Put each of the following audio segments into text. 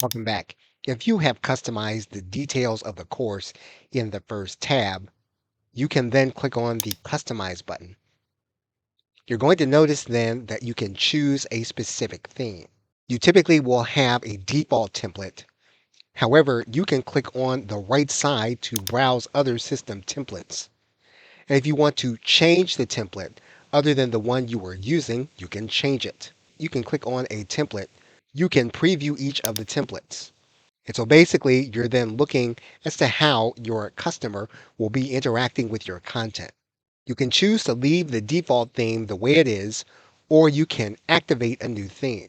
Welcome back. If you have customized the details of the course in the first tab, you can then click on the Customize button. You're going to notice then that you can choose a specific theme. You typically will have a default template. However, you can click on the right side to browse other system templates. And if you want to change the template other than the one you were using, you can change it. You can click on a template. You can preview each of the templates. And so basically, you're then looking as to how your customer will be interacting with your content. You can choose to leave the default theme the way it is, or you can activate a new theme.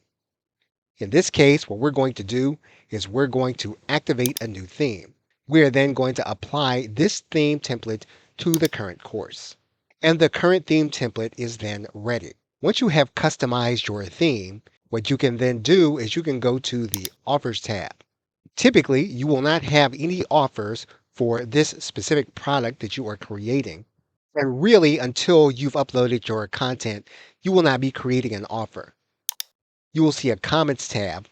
In this case, what we're going to do is we're going to activate a new theme. We're then going to apply this theme template to the current course. And the current theme template is then ready. Once you have customized your theme, what you can then do is you can go to the Offers tab. Typically, you will not have any offers for this specific product that you are creating. And really, until you've uploaded your content, you will not be creating an offer. You will see a Comments tab.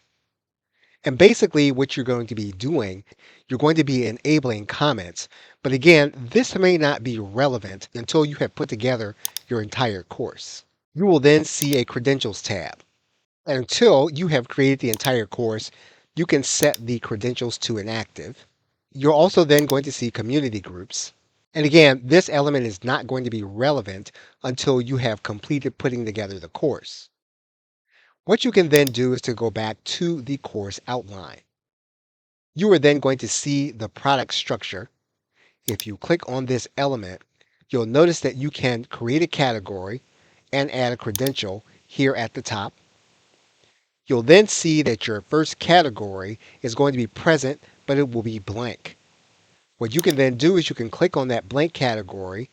And basically, what you're going to be doing, you're going to be enabling comments. But again, this may not be relevant until you have put together your entire course. You will then see a Credentials tab. Until you have created the entire course, you can set the credentials to inactive. You're also then going to see community groups. And again, this element is not going to be relevant until you have completed putting together the course. What you can then do is to go back to the course outline. You are then going to see the product structure. If you click on this element, you'll notice that you can create a category and add a credential here at the top. You'll then see that your first category is going to be present, but it will be blank. What you can then do is you can click on that blank category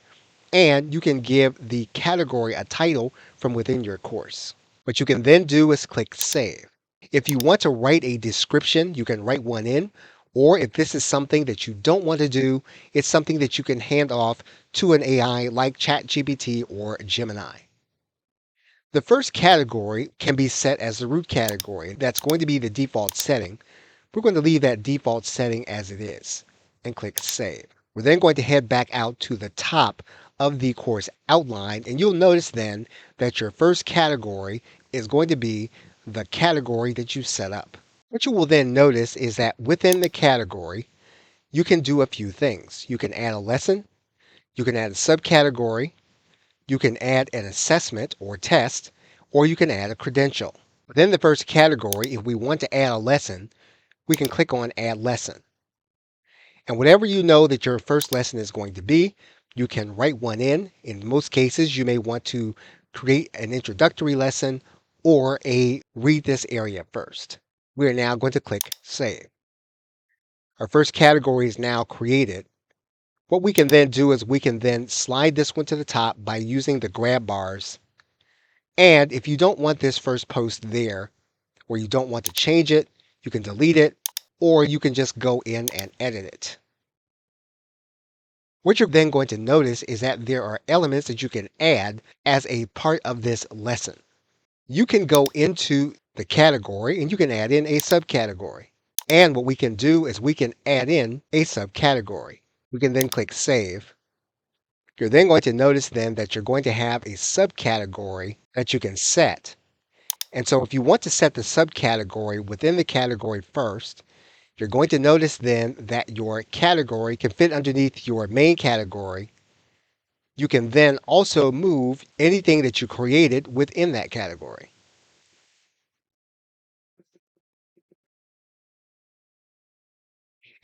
and you can give the category a title from within your course. What you can then do is click Save. If you want to write a description, you can write one in, or if this is something that you don't want to do, it's something that you can hand off to an AI like ChatGPT or Gemini. The first category can be set as the root category. That's going to be the default setting. We're going to leave that default setting as it is and click Save. We're then going to head back out to the top of the course outline, and you'll notice then that your first category is going to be the category that you set up. What you will then notice is that within the category, you can do a few things. You can add a lesson, you can add a subcategory, you can add an assessment or test, or you can add a credential. Within the first category, if we want to add a lesson, we can click on Add Lesson. And whatever you know that your first lesson is going to be, you can write one in. In most cases, you may want to create an introductory lesson or a read this area first. We are now going to click Save. Our first category is now created. What we can then do is we can then slide this one to the top by using the grab bars. And if you don't want this first post there, or you don't want to change it, you can delete it, or you can just go in and edit it. What you're then going to notice is that there are elements that you can add as a part of this lesson. You can go into the category and you can add in a subcategory. And what we can do is we can add in a subcategory. We can then click Save. You're then going to notice then that you're going to have a subcategory that you can set. And so if you want to set the subcategory within the category first, you're going to notice then that your category can fit underneath your main category. You can then also move anything that you created within that category.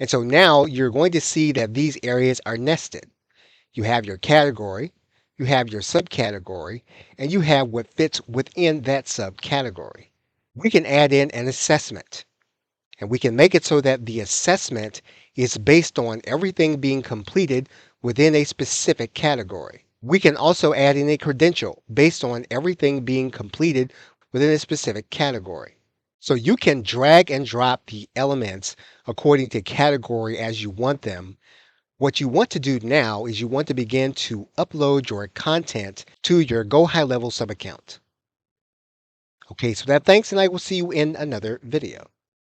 And so now you're going to see that these areas are nested. You have your category, you have your subcategory, and you have what fits within that subcategory. We can add in an assessment, and we can make it so that the assessment is based on everything being completed within a specific category. We can also add in a credential based on everything being completed within a specific category. So you can drag and drop the elements according to category as you want them. What you want to do now is you want to begin to upload your content to your GoHighLevel sub account. Okay, so thanks, and I will see you in another video.